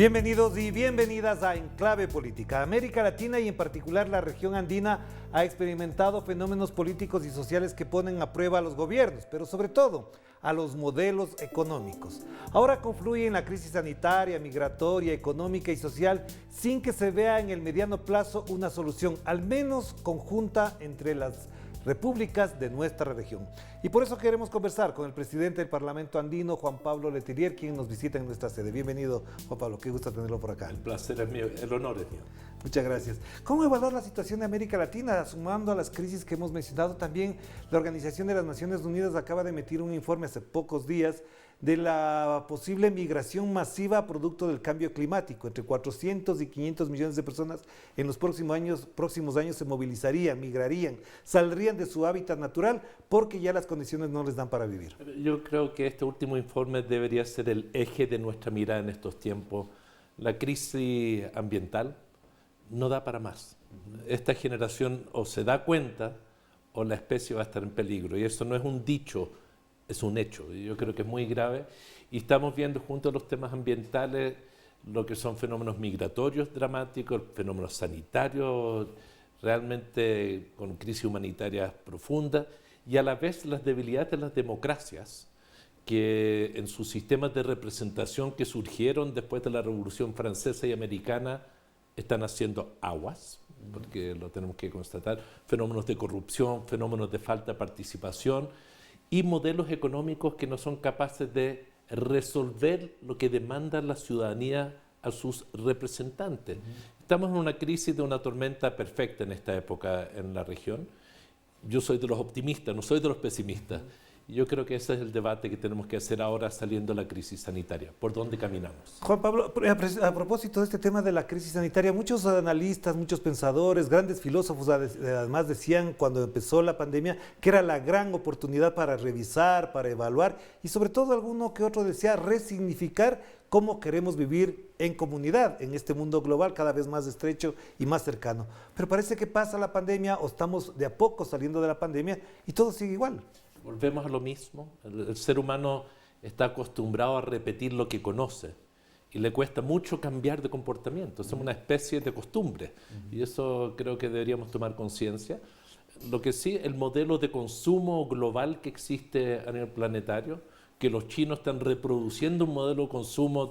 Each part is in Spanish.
Bienvenidos y bienvenidas a Enclave Política. América Latina y en particular la región andina ha experimentado fenómenos políticos y sociales que ponen a prueba a los gobiernos, pero sobre todo a los modelos económicos. Ahora confluye en la crisis sanitaria, migratoria, económica y social sin que se vea en el mediano plazo una solución, al menos conjunta entre las repúblicas de nuestra región. Y por eso queremos conversar con el presidente del Parlamento andino, Juan Pablo Letelier, quien nos visita en nuestra sede. Bienvenido, Juan Pablo, qué gusto tenerlo por acá. El placer es mío, el honor es mío. Muchas gracias. ¿Cómo evaluar la situación de América Latina? Sumando a las crisis que hemos mencionado, también la Organización de las Naciones Unidas acaba de emitir un informe hace pocos días de la posible migración masiva producto del cambio climático. Entre 400 y 500 millones de personas en los próximos años se movilizarían, migrarían, saldrían de su hábitat natural porque ya las condiciones no les dan para vivir. Yo creo que este último informe debería ser el eje de nuestra mirada en estos tiempos. La crisis ambiental no da para más. Esta generación o se da cuenta o la especie va a estar en peligro. Y eso no es un dicho, es un hecho. Yo creo que es muy grave. Y estamos viendo junto a los temas ambientales lo que son fenómenos migratorios dramáticos, fenómenos sanitarios realmente con crisis humanitarias profundas y a la vez las debilidades de las democracias que en sus sistemas de representación que surgieron después de la Revolución Francesa y Americana están haciendo aguas, porque lo tenemos que constatar, fenómenos de corrupción, fenómenos de falta de participación y modelos económicos que no son capaces de resolver lo que demanda la ciudadanía a sus representantes. Estamos en una crisis de una tormenta perfecta en esta época en la región. Yo soy de los optimistas, no soy de los pesimistas. Yo creo que ese es el debate que tenemos que hacer ahora saliendo de la crisis sanitaria. ¿Por dónde caminamos? Juan Pablo, a propósito de este tema de la crisis sanitaria, muchos analistas, muchos pensadores, grandes filósofos además decían cuando empezó la pandemia que era la gran oportunidad para revisar, para evaluar y sobre todo alguno que otro decía resignificar cómo queremos vivir en comunidad en este mundo global cada vez más estrecho y más cercano. Pero parece que pasa la pandemia o estamos de a poco saliendo de la pandemia y todo sigue igual. Volvemos a lo mismo. El ser humano está acostumbrado a repetir lo que conoce y le cuesta mucho cambiar de comportamiento. Somos una especie de costumbre y eso creo que deberíamos tomar conciencia. Lo que sí, el modelo de consumo global que existe a nivel planetario, que los chinos están reproduciendo un modelo de consumo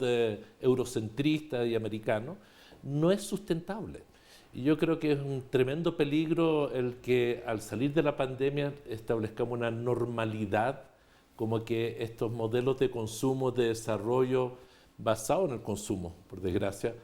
eurocentrista y americano, no es sustentable. Y yo creo que es un tremendo peligro el que al salir de la pandemia establezcamos una normalidad, como que estos modelos de consumo, de desarrollo basado en el consumo, por desgracia,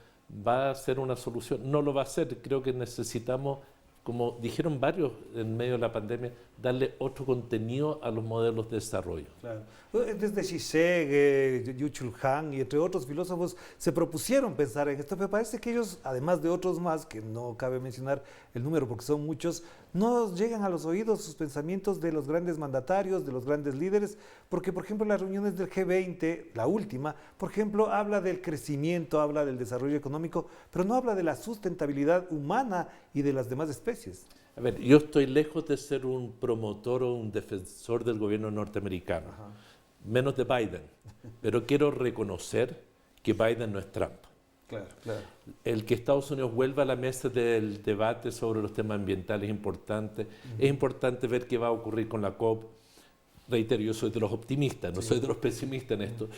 va a ser una solución. No lo va a ser, creo que necesitamos, como dijeron varios en medio de la pandemia, darle otro contenido a los modelos de desarrollo. Claro. Desde Zizek, Yu Chul Han y entre otros filósofos se propusieron pensar en esto, pero parece que ellos, además de otros más, que no cabe mencionar el número porque son muchos, no llegan a los oídos sus pensamientos de los grandes mandatarios, de los grandes líderes, porque por ejemplo en las reuniones del G20, la última, por ejemplo, habla del crecimiento, habla del desarrollo económico, pero no habla de la sustentabilidad humana y de las demás especies. A ver, yo estoy lejos de ser un promotor o un defensor del gobierno norteamericano, menos de Biden, pero quiero reconocer que Biden no es Trump. Claro, claro. El que Estados Unidos vuelva a la mesa del debate sobre los temas ambientales es importante. Es importante ver qué va a ocurrir con la COP. Reitero, yo soy de los optimistas, no soy de los pesimistas en esto.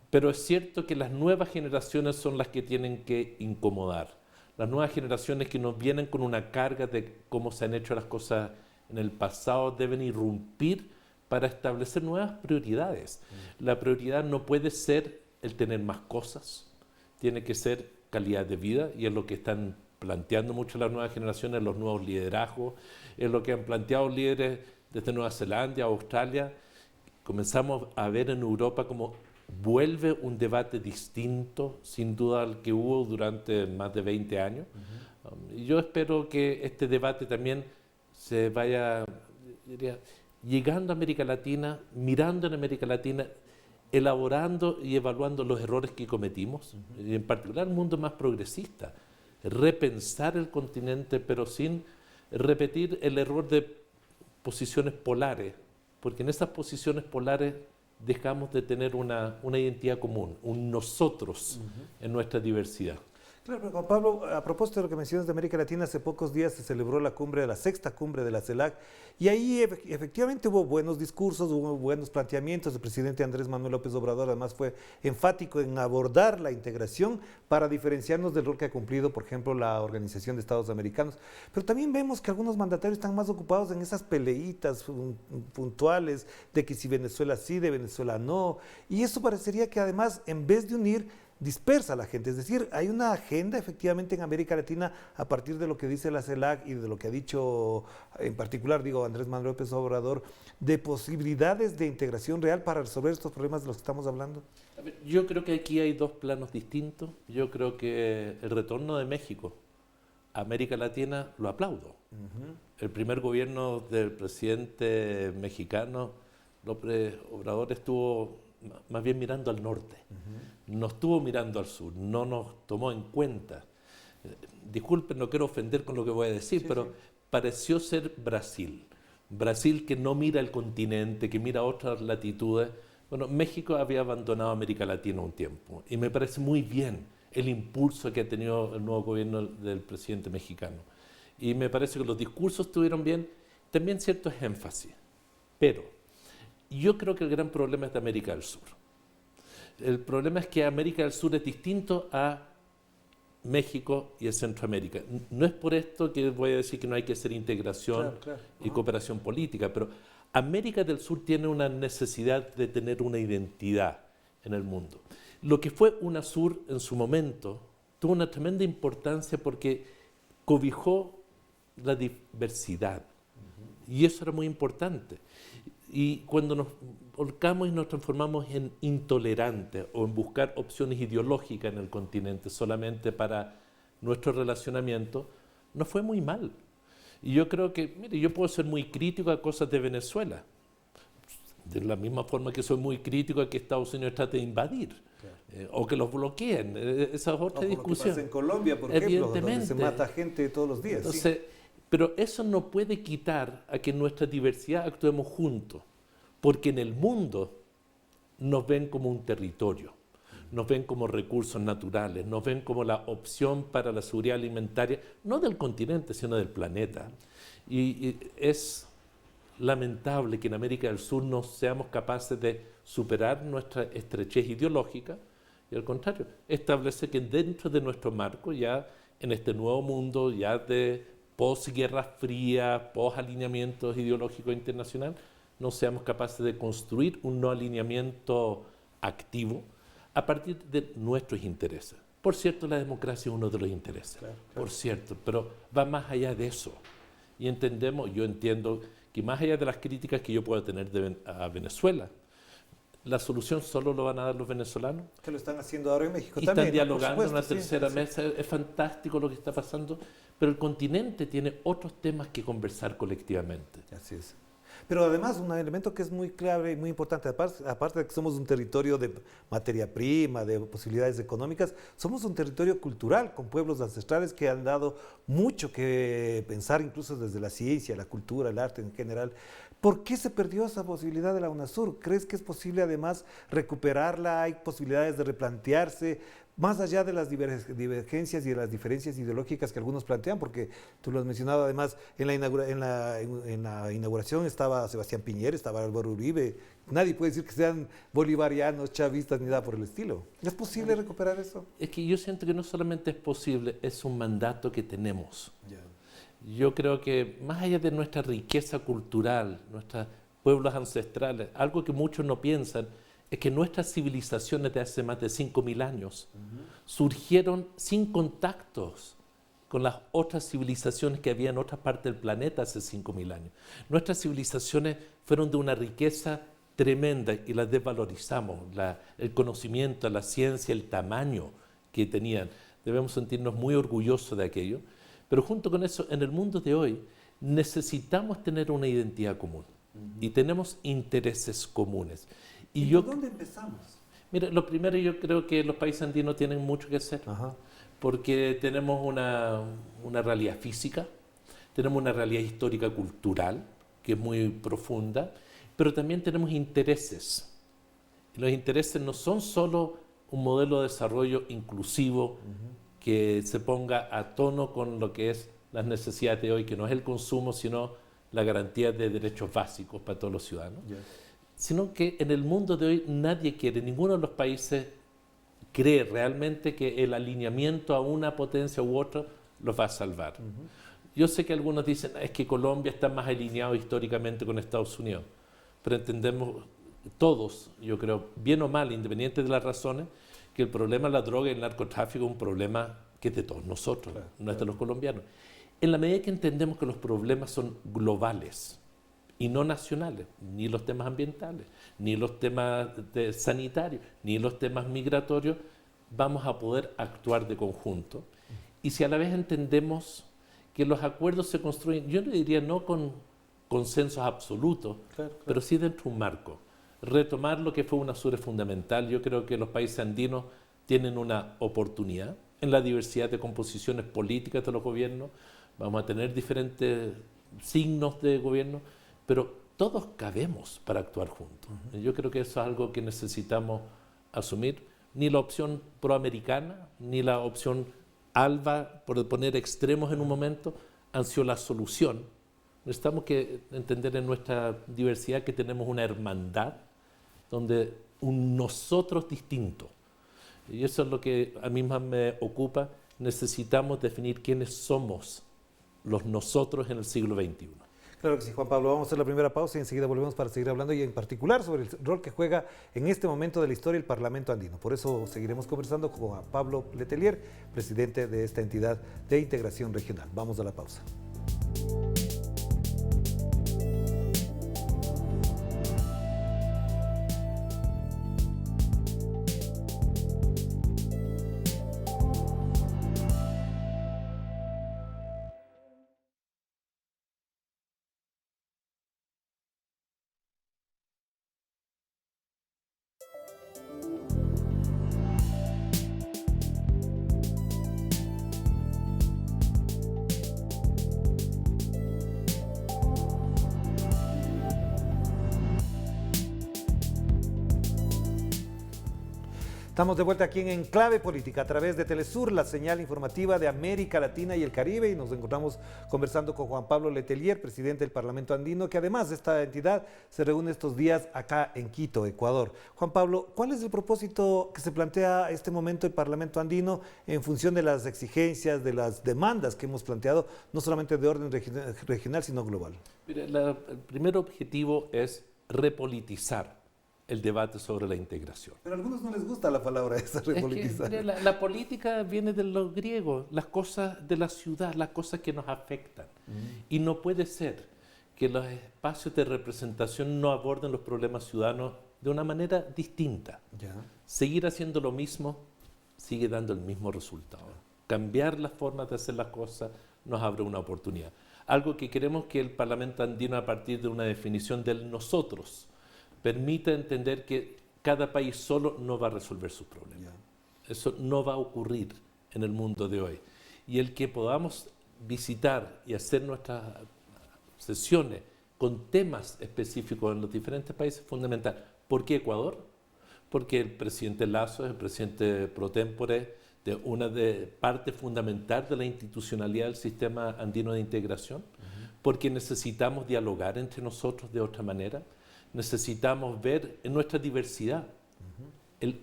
Pero es cierto que las nuevas generaciones son las que tienen que incomodar. Las nuevas generaciones que nos vienen con una carga de cómo se han hecho las cosas en el pasado deben irrumpir para establecer nuevas prioridades. La prioridad no puede ser el tener más cosas, tiene que ser calidad de vida y es lo que están planteando mucho las nuevas generaciones, los nuevos liderazgos, es lo que han planteado líderes desde Nueva Zelanda, Australia. Comenzamos a ver en Europa como vuelve un debate distinto, sin duda, al que hubo durante más de 20 años. Yo espero que este debate también se vaya, diría, llegando a América Latina, mirando en América Latina, elaborando y evaluando los errores que cometimos, y en particular el mundo más progresista, repensar el continente, pero sin repetir el error de posiciones polares, porque en esas posiciones polares dejamos de tener una identidad común, un nosotros en nuestra diversidad. Claro, pero Juan Pablo, a propósito de lo que mencionas de América Latina, hace pocos días se celebró la sexta cumbre de la CELAC, y ahí efectivamente hubo buenos discursos, hubo buenos planteamientos. El presidente Andrés Manuel López Obrador además fue enfático en abordar la integración para diferenciarnos del rol que ha cumplido, por ejemplo, la Organización de Estados Americanos. Pero también vemos que algunos mandatarios están más ocupados en esas peleitas puntuales de que si Venezuela sí, de Venezuela no, y eso parecería que además, en vez de unir, dispersa a la gente. Es decir, hay una agenda efectivamente en América Latina a partir de lo que dice la CELAC y de lo que ha dicho en particular, Andrés Manuel López Obrador, de posibilidades de integración real para resolver estos problemas de los que estamos hablando. Yo creo que aquí hay dos planos distintos. Yo creo que el retorno de México a América Latina lo aplaudo. El primer gobierno del presidente mexicano, López Obrador, estuvo más bien mirando al norte, no estuvo mirando al sur, no nos tomó en cuenta. Disculpen, no quiero ofender con lo que voy a decir, pero pareció ser Brasil. Brasil que no mira el continente, que mira otras latitudes. Bueno, México había abandonado América Latina un tiempo y me parece muy bien el impulso que ha tenido el nuevo gobierno del presidente mexicano. Y me parece que los discursos estuvieron bien, también ciertos énfasis, pero yo creo que el gran problema es de América del Sur. El problema es que América del Sur es distinto a México y a Centroamérica. No es por esto que voy a decir que no hay que hacer integración y cooperación política, pero América del Sur tiene una necesidad de tener una identidad en el mundo. Lo que fue UNASUR en su momento tuvo una tremenda importancia porque cobijó la diversidad. Y eso era muy importante. Y cuando nos volcamos y nos transformamos en intolerantes o en buscar opciones ideológicas en el continente solamente para nuestro relacionamiento, nos fue muy mal. Y yo creo que, mire, yo puedo ser muy crítico a cosas de Venezuela, de la misma forma que soy muy crítico a que Estados Unidos trate de invadir, o que los bloqueen. Esa es otra discusión. Lo que pasa en Colombia, por ejemplo, donde se mata gente todos los días. Entonces, pero eso no puede quitar a que en nuestra diversidad actuemos juntos, porque en el mundo nos ven como un territorio, nos ven como recursos naturales, nos ven como la opción para la seguridad alimentaria, no del continente, sino del planeta. Y es lamentable que en América del Sur no seamos capaces de superar nuestra estrechez ideológica y al contrario, establece que dentro de nuestro marco, ya en este nuevo mundo, ya de post-Guerra Fría, post-alineamientos ideológicos internacional, no seamos capaces de construir un no alineamiento activo a partir de nuestros intereses. Por cierto, la democracia es uno de los intereses, por cierto, pero va más allá de eso. Y yo entiendo que más allá de las críticas que yo pueda tener a Venezuela, la solución solo lo van a dar los venezolanos. Que lo están haciendo ahora en México y también. Están dialogando en una tercera mesa. Es fantástico lo que está pasando, pero el continente tiene otros temas que conversar colectivamente. Así es. Pero además un elemento que es muy clave y muy importante, aparte de que somos un territorio de materia prima, de posibilidades económicas, somos un territorio cultural con pueblos ancestrales que han dado mucho que pensar, incluso desde la ciencia, la cultura, el arte en general. ¿Por qué se perdió esa posibilidad de la UNASUR? ¿Crees que es posible además recuperarla? ¿Hay posibilidades de replantearse? Más allá de las divergencias y de las diferencias ideológicas que algunos plantean, porque tú lo has mencionado además, en la inauguración estaba Sebastián Piñera, estaba Álvaro Uribe. Nadie puede decir que sean bolivarianos, chavistas, ni nada por el estilo. ¿Es posible recuperar eso? Es que yo siento que no solamente es posible, es un mandato que tenemos. Yo creo que más allá de nuestra riqueza cultural, nuestros pueblos ancestrales, algo que muchos no piensan, es que nuestras civilizaciones de hace más de 5.000 años surgieron sin contactos con las otras civilizaciones que había en otras partes del planeta hace 5.000 años. Nuestras civilizaciones fueron de una riqueza tremenda y las desvalorizamos, el conocimiento, la ciencia, el tamaño que tenían. Debemos sentirnos muy orgullosos de aquello, pero junto con eso, en el mundo de hoy, necesitamos tener una identidad común y tenemos intereses comunes. ¿Y por dónde empezamos? Mira, lo primero, yo creo que los países andinos tienen mucho que hacer, porque tenemos una realidad física, tenemos una realidad histórica cultural, que es muy profunda, pero también tenemos intereses Y los intereses no son solo un modelo de desarrollo inclusivo que se ponga a tono con lo que es las necesidades de hoy, que no es el consumo, sino la garantía de derechos básicos para todos los ciudadanos. Sino que en el mundo de hoy nadie quiere, ninguno de los países cree realmente que el alineamiento a una potencia u otra los va a salvar. Yo sé que algunos dicen es que Colombia está más alineado históricamente con Estados Unidos, pero entendemos todos, yo creo, bien o mal, independiente de las razones, que el problema de la droga y el narcotráfico es un problema que es de todos nosotros, no es de los colombianos. En la medida que entendemos que los problemas son globales y no nacionales, ni los temas ambientales, ni los temas sanitarios, ni los temas migratorios, vamos a poder actuar de conjunto. Y si a la vez entendemos que los acuerdos se construyen, yo le diría no con consensos absolutos, pero sí dentro de un marco. Retomar lo que fue una UNASUR es fundamental. Yo creo que los países andinos tienen una oportunidad en la diversidad de composiciones políticas de los gobiernos. Vamos a tener diferentes signos de gobierno, pero todos cabemos para actuar juntos. Yo creo que eso es algo que necesitamos asumir. Ni la opción proamericana, ni la opción ALBA, por poner extremos en un momento, han sido la solución. Necesitamos que entender en nuestra diversidad que tenemos una hermandad donde un nosotros distinto. Y eso es lo que a mí más me ocupa. Necesitamos definir quiénes somos los nosotros en el siglo XXI. Claro que sí, Juan Pablo. Vamos a hacer la primera pausa y enseguida volvemos para seguir hablando y en particular sobre el rol que juega en este momento de la historia el Parlamento andino. Por eso seguiremos conversando con Juan Pablo Letelier, presidente de esta entidad de integración regional. Vamos a la pausa. Estamos de vuelta aquí en Enclave Política a través de Telesur, la señal informativa de América Latina y el Caribe, y nos encontramos conversando con Juan Pablo Letelier, presidente del Parlamento andino, que además de esta entidad se reúne estos días acá en Quito, Ecuador. Juan Pablo, ¿cuál es el propósito que se plantea este momento el Parlamento andino en función de las exigencias, de las demandas que hemos planteado, no solamente de orden regional, sino global? Mire, el primer objetivo es repolitizar el debate sobre la integración. Pero a algunos no les gusta la palabra esa, repolitizar. Es que, la política viene de los griegos, las cosas de la ciudad, las cosas que nos afectan. Y no puede ser que los espacios de representación no aborden los problemas ciudadanos de una manera distinta. Seguir haciendo lo mismo sigue dando el mismo resultado. Cambiar las formas de hacer las cosas nos abre una oportunidad. Algo que queremos que el Parlamento andino, a partir de una definición del nosotros, permita entender que cada país solo no va a resolver sus problemas. Eso no va a ocurrir en el mundo de hoy. Y el que podamos visitar y hacer nuestras sesiones con temas específicos en los diferentes países es fundamental. ¿Por qué Ecuador? Porque el presidente Lasso es el presidente pro tempore de una parte fundamental de la institucionalidad del sistema andino de integración, porque necesitamos dialogar entre nosotros de otra manera. Necesitamos ver en nuestra diversidad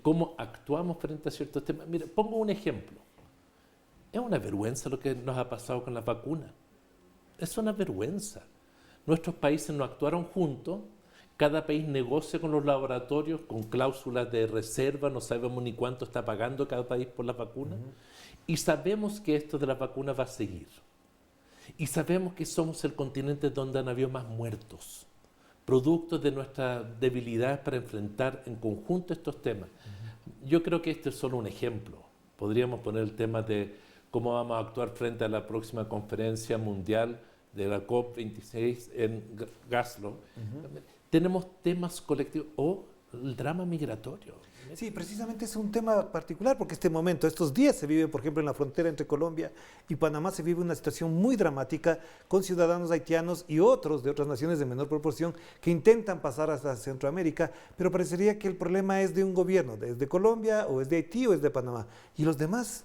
cómo actuamos frente a ciertos temas. Mira, pongo un ejemplo. Es una vergüenza lo que nos ha pasado con las vacunas. Es una vergüenza. Nuestros países no actuaron juntos. Cada país negocia con los laboratorios con cláusulas de reserva. No sabemos ni cuánto está pagando cada país por las vacunas. Y sabemos que esto de las vacunas va a seguir. Y sabemos que somos el continente donde han habido más muertos, productos de nuestra debilidad para enfrentar en conjunto estos temas. Yo creo que este es solo un ejemplo. Podríamos poner el tema de cómo vamos a actuar frente a la próxima conferencia mundial de la COP26 en Glasgow. Tenemos temas colectivos, o el drama migratorio. Sí, precisamente es un tema particular porque estos días se vive, por ejemplo, en la frontera entre Colombia y Panamá se vive una situación muy dramática con ciudadanos haitianos y otros de otras naciones de menor proporción que intentan pasar hasta Centroamérica, pero parecería que el problema es de un gobierno, es de Colombia o es de Haití o es de Panamá. ¿Y los demás?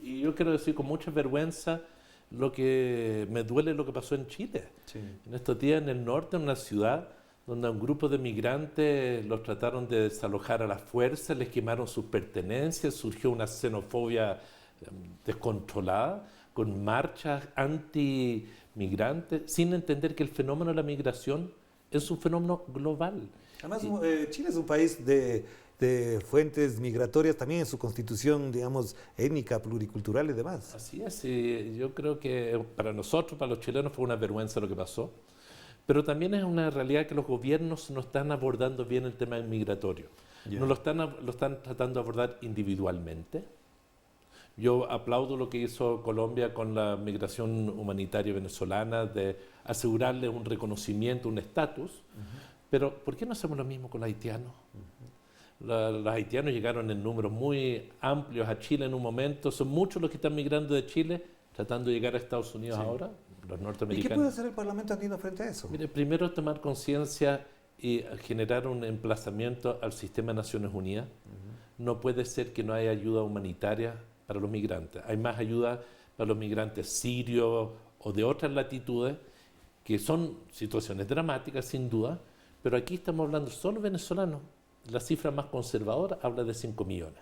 Y yo quiero decir con mucha vergüenza lo que me duele lo que pasó en Chile. Sí. En estos días en el norte, en una ciudad donde a un grupo de migrantes los trataron de desalojar a la fuerza, les quemaron sus pertenencias, surgió una xenofobia descontrolada, con marchas anti-migrantes, sin entender que el fenómeno de la migración es un fenómeno global. Además, Chile es un país de fuentes migratorias, también en su constitución, digamos, étnica, pluricultural y demás. Así es, y yo creo que para nosotros, para los chilenos, fue una vergüenza lo que pasó. Pero también es una realidad que los gobiernos no están abordando bien el tema migratorio. Yeah. No lo están tratando de abordar individualmente. Yo aplaudo lo que hizo Colombia con la migración humanitaria venezolana, de asegurarle un reconocimiento, un estatus. Pero ¿por qué no hacemos lo mismo con los haitianos? Los haitianos llegaron en números muy amplios a Chile en un momento. Son muchos los que están migrando de Chile, tratando de llegar a Estados Unidos ahora. Los norteamericanos. ¿Y qué puede hacer el Parlamento andino frente a eso? Mire, primero tomar conciencia y generar un emplazamiento al sistema de Naciones Unidas. No puede ser que no haya ayuda humanitaria para los migrantes. Hay más ayuda para los migrantes sirios o de otras latitudes, que son situaciones dramáticas sin duda, pero aquí estamos hablando solo venezolanos. La cifra más conservadora habla de 5 millones.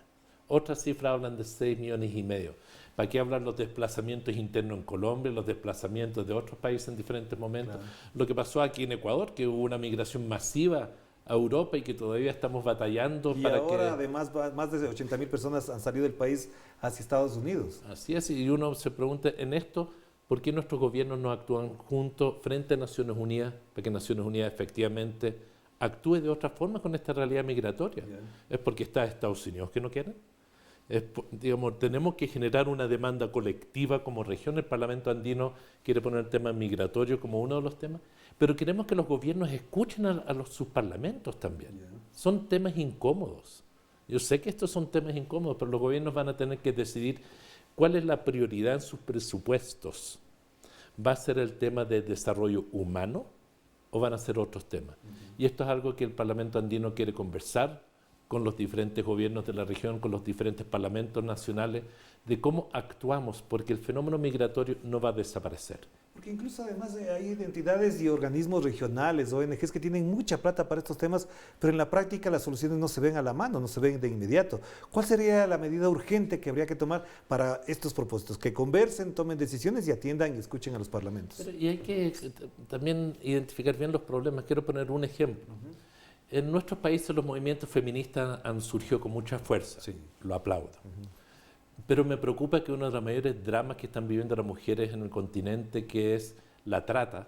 Otras cifras hablan de 6,5 millones. ¿Para qué hablar los desplazamientos internos en Colombia, los desplazamientos de otros países en diferentes momentos? Claro. Lo que pasó aquí en Ecuador, que hubo una migración masiva a Europa y que todavía estamos batallando para que... Y ahora además más de 80,000 personas han salido del país hacia Estados Unidos. Así es, y uno se pregunta en esto, ¿por qué nuestros gobiernos no actúan juntos frente a Naciones Unidas, para que Naciones Unidas efectivamente actúe de otra forma con esta realidad migratoria? Bien. ¿Es porque está Estados Unidos que no quieren? Digamos, tenemos que generar una demanda colectiva como región. El Parlamento andino quiere poner el tema migratorio como uno de los temas, pero queremos que los gobiernos escuchen a sus parlamentos también. Son temas incómodos. Yo sé que estos son temas incómodos, pero los gobiernos van a tener que decidir cuál es la prioridad en sus presupuestos. ¿Va a ser el tema de desarrollo humano o van a ser otros temas? Y esto es algo que el Parlamento andino quiere conversar con los diferentes gobiernos de la región, con los diferentes parlamentos nacionales, de cómo actuamos, porque el fenómeno migratorio no va a desaparecer. Porque incluso además hay entidades y organismos regionales, ONGs que tienen mucha plata para estos temas, pero en la práctica las soluciones no se ven a la mano, no se ven de inmediato. ¿Cuál sería la medida urgente que habría que tomar para estos propósitos? Que conversen, tomen decisiones y atiendan y escuchen a los parlamentos. Y hay que también identificar bien los problemas. Quiero poner un ejemplo. En nuestros países los movimientos feministas han surgido con mucha fuerza, sí, lo aplaudo. Pero me preocupa que uno de los mayores dramas que están viviendo las mujeres en el continente, que es la trata,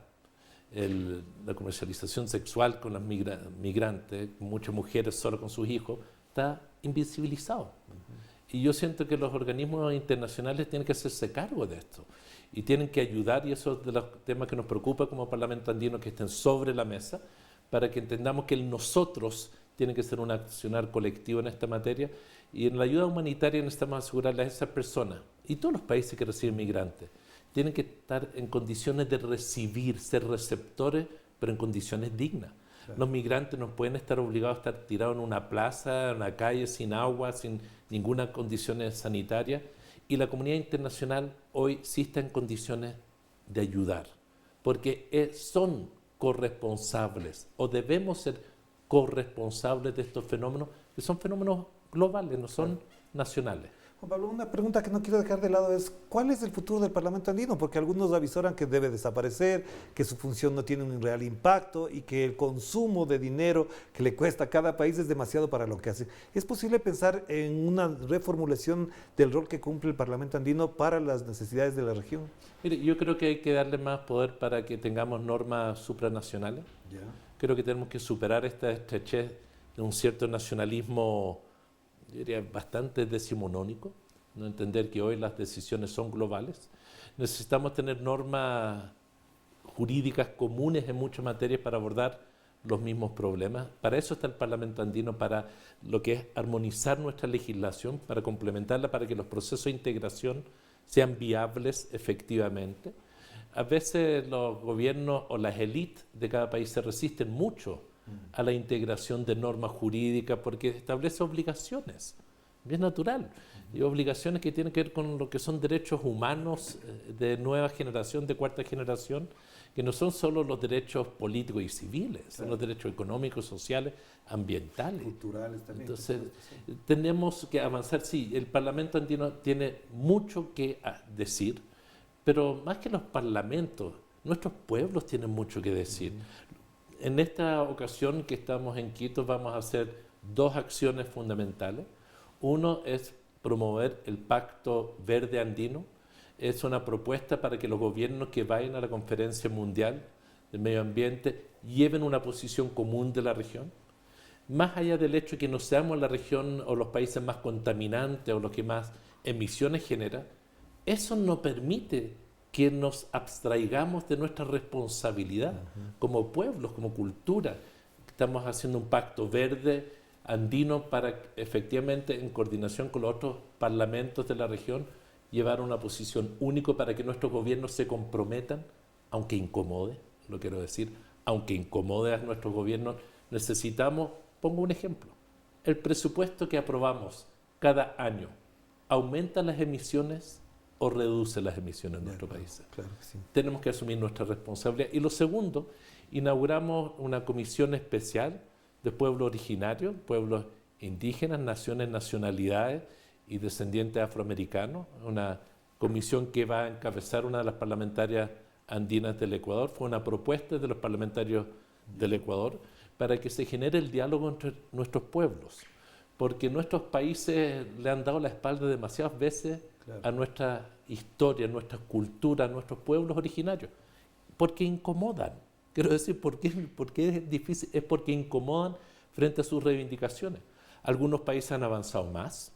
la comercialización sexual con las migrantes, muchas mujeres solo con sus hijos, está invisibilizado. Y yo siento que los organismos internacionales tienen que hacerse cargo de esto y tienen que ayudar, y eso es de los temas que nos preocupa como Parlamento andino, que estén sobre la mesa, para que entendamos que el nosotros tiene que ser un accionar colectivo en esta materia, y en la ayuda humanitaria necesitamos asegurarle a esas personas y todos los países que reciben migrantes tienen que estar en condiciones de recibir, ser receptores, pero en condiciones dignas. Claro. Los migrantes no pueden estar obligados a estar tirados en una plaza, en una calle, sin agua, sin ninguna condición sanitaria, y la comunidad internacional hoy sí está en condiciones de ayudar, porque son corresponsables o debemos ser corresponsables de estos fenómenos, que son fenómenos globales, no son nacionales. Juan Pablo, una pregunta que no quiero dejar de lado es, ¿cuál es el futuro del Parlamento andino? Porque algunos avisoran que debe desaparecer, que su función no tiene un real impacto y que el consumo de dinero que le cuesta a cada país es demasiado para lo que hace. ¿Es posible pensar en una reformulación del rol que cumple el Parlamento andino para las necesidades de la región? Mire, yo creo que hay que darle más poder para que tengamos normas supranacionales. Yeah. Creo que tenemos que superar esta estrechez de un cierto nacionalismo, yo diría, bastante decimonónico, no entender que hoy las decisiones son globales. Necesitamos tener normas jurídicas comunes en muchas materias para abordar los mismos problemas. Para eso está el Parlamento andino, para lo que es armonizar nuestra legislación, para complementarla, para que los procesos de integración sean viables efectivamente. A veces los gobiernos o las élites de cada país se resisten mucho a la integración de normas jurídicas porque establece obligaciones, bien natural, y obligaciones que tienen que ver con lo que son derechos humanos de nueva generación, de cuarta generación, que no son solo los derechos políticos y civiles, son los derechos económicos, sociales, ambientales. Culturales también. Entonces, tenemos que avanzar. Sí, el Parlamento andino tiene mucho que decir, pero más que los parlamentos, nuestros pueblos tienen mucho que decir. En esta ocasión que estamos en Quito vamos a hacer dos acciones fundamentales. Uno es promover el Pacto Verde Andino. Es una propuesta para que los gobiernos que vayan a la Conferencia Mundial del Medio Ambiente lleven una posición común de la región. Más allá del hecho de que no seamos la región o los países más contaminantes o los que más emisiones genera, eso no permite que nos abstraigamos de nuestra responsabilidad como pueblos, como cultura. Estamos haciendo un pacto verde andino para efectivamente, en coordinación con los otros parlamentos de la región, llevar una posición única para que nuestros gobiernos se comprometan, aunque incomode, lo quiero decir, aunque incomode a nuestros gobiernos, necesitamos, pongo un ejemplo, el presupuesto que aprobamos cada año, ¿aumenta las emisiones o reduce las emisiones en nuestro país? Claro que sí. Tenemos que asumir nuestra responsabilidad. Y lo segundo, inauguramos una comisión especial de pueblos originarios, pueblos indígenas, naciones, nacionalidades y descendientes afroamericanos, una comisión que va a encabezar una de las parlamentarias andinas del Ecuador. Fue una propuesta de los parlamentarios del Ecuador para que se genere el diálogo entre nuestros pueblos, porque nuestros países le han dado la espalda demasiadas veces a nuestra historia, a nuestra cultura, a nuestros pueblos originarios, porque incomodan. Quiero decir, ¿por qué es difícil? Es porque incomodan frente a sus reivindicaciones. Algunos países han avanzado más,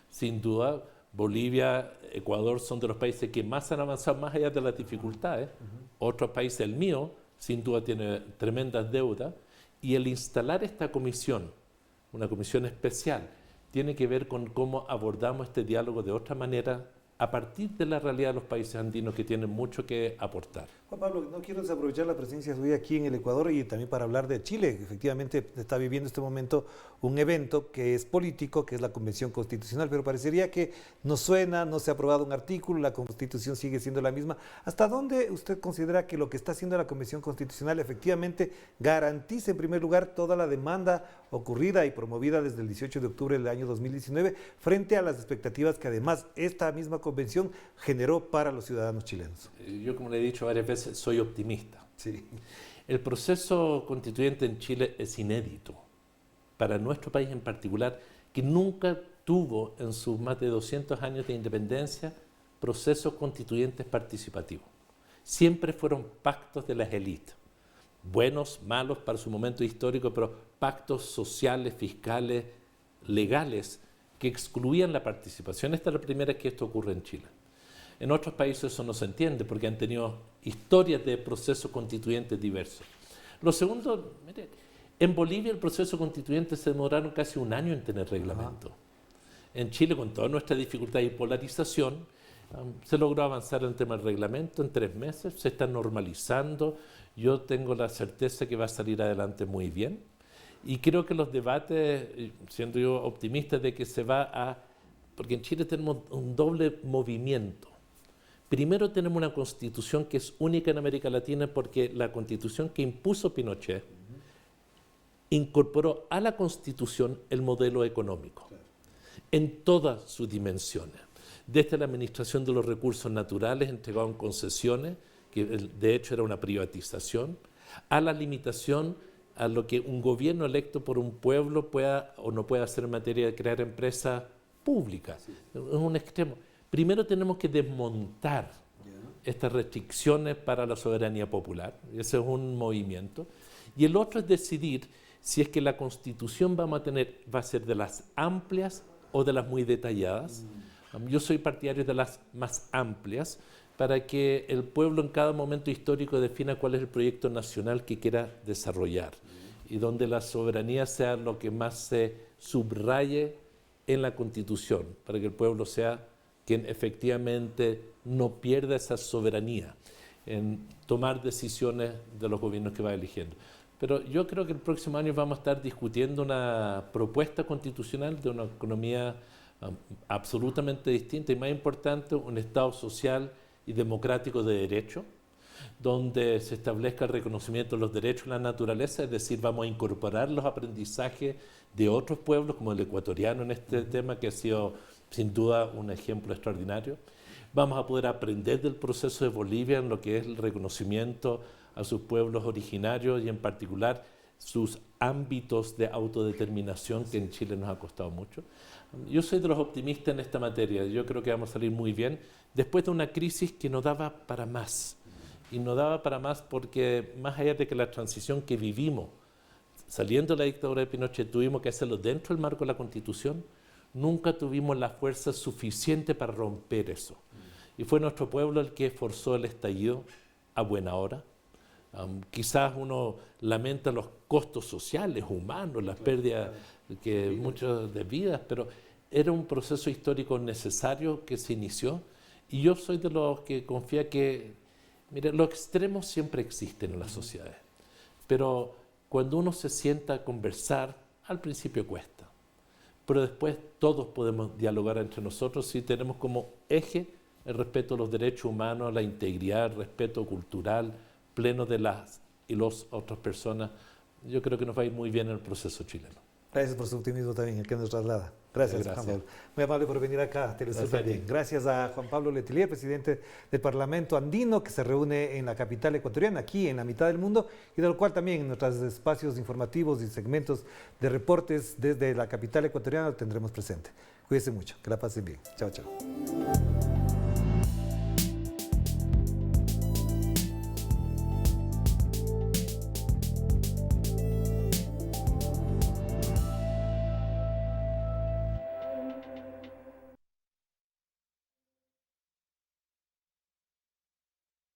sin duda. Bolivia, Ecuador son de los países que más han avanzado más allá de las dificultades. Otros países, el mío, sin duda tiene tremendas deudas. Y el instalar esta comisión, una comisión especial, tiene que ver con cómo abordamos este diálogo de otra manera a partir de la realidad de los países andinos que tienen mucho que aportar. Juan Pablo, no quiero desaprovechar la presencia suya aquí en el Ecuador y también para hablar de Chile. Efectivamente está viviendo este momento un evento que es político, que es la Convención Constitucional, pero parecería que no suena, no se ha aprobado un artículo, la Constitución sigue siendo la misma. ¿Hasta dónde usted considera que lo que está haciendo la Convención Constitucional efectivamente garantiza en primer lugar toda la demanda ocurrida y promovida desde el 18 de octubre del año 2019 frente a las expectativas que además esta misma convención generó para los ciudadanos chilenos? Yo, como le he dicho varias veces, soy optimista. Sí. El proceso constituyente en Chile es inédito para nuestro país en particular, que nunca tuvo en sus más de 200 años de independencia procesos constituyentes participativos. Siempre fueron pactos de las élites, buenos, malos para su momento histórico, pero pactos sociales, fiscales, legales, que excluían la participación. Esta es la primera vez que esto ocurre en Chile. En otros países eso no se entiende porque han tenido historias de procesos constituyentes diversos. Lo segundo, mire, en Bolivia el proceso constituyente se demoraron casi un año en tener reglamento. En Chile, con toda nuestra dificultad y polarización, se logró avanzar en tema del reglamento en 3 meses, se está normalizando. Yo tengo la certeza que va a salir adelante muy bien. Y creo que los debates, siendo yo optimista de que se va a... Porque en Chile tenemos un doble movimiento. Primero tenemos una constitución que es única en América Latina porque la constitución que impuso Pinochet incorporó a la constitución el modelo económico en todas sus dimensiones. Desde la administración de los recursos naturales entregados en concesiones, que de hecho era una privatización, a la limitación a lo que un gobierno electo por un pueblo pueda o no pueda hacer en materia de crear empresas públicas. Es un extremo. Primero tenemos que desmontar estas restricciones para la soberanía popular. Ese es un movimiento. Y el otro es decidir si es que la Constitución va a ser de las amplias o de las muy detalladas. Yo soy partidario de las más amplias para que el pueblo en cada momento histórico defina cuál es el proyecto nacional que quiera desarrollar. y donde la soberanía sea lo que más se subraye en la Constitución, para que el pueblo sea quien efectivamente no pierda esa soberanía en tomar decisiones de los gobiernos que va eligiendo. Pero yo creo que el próximo año vamos a estar discutiendo una propuesta constitucional de una economía absolutamente distinta y más importante, un Estado social y democrático de derecho, donde se establezca el reconocimiento de los derechos de la naturaleza, es decir, vamos a incorporar los aprendizajes de otros pueblos, como el ecuatoriano en este tema, que ha sido sin duda un ejemplo extraordinario. Vamos a poder aprender del proceso de Bolivia en lo que es el reconocimiento a sus pueblos originarios y en particular sus ámbitos de autodeterminación, que en Chile nos ha costado mucho. Yo soy de los optimistas en esta materia, yo creo que vamos a salir muy bien después de una crisis que no daba para más. Y no daba para más porque más allá de que la transición que vivimos, saliendo de la dictadura de Pinochet, tuvimos que hacerlo dentro del marco de la Constitución, nunca tuvimos la fuerza suficiente para romper eso. Y fue nuestro pueblo el que forzó el estallido a buena hora. Quizás uno lamenta los costos sociales, humanos, las pérdidas que muchas de vidas, pero era un proceso histórico necesario que se inició. Y yo soy de los que confía que, mire, los extremos siempre existen en las sociedades, pero cuando uno se sienta a conversar, al principio cuesta, pero después todos podemos dialogar entre nosotros si tenemos como eje el respeto a los derechos humanos, la integridad, el respeto cultural pleno de las y las otras personas. Yo creo que nos va a ir muy bien en el proceso chileno. Gracias por su optimismo también, el que nos traslada. Gracias, Juan Pablo. Muy amable por venir acá a Telesur también. Gracias a Juan Pablo Letelier, presidente del Parlamento Andino, que se reúne en la capital ecuatoriana, aquí en la mitad del mundo, y del cual también en nuestros espacios informativos y segmentos de reportes desde la capital ecuatoriana lo tendremos presente. Cuídense mucho, que la pasen bien. Chao, chao.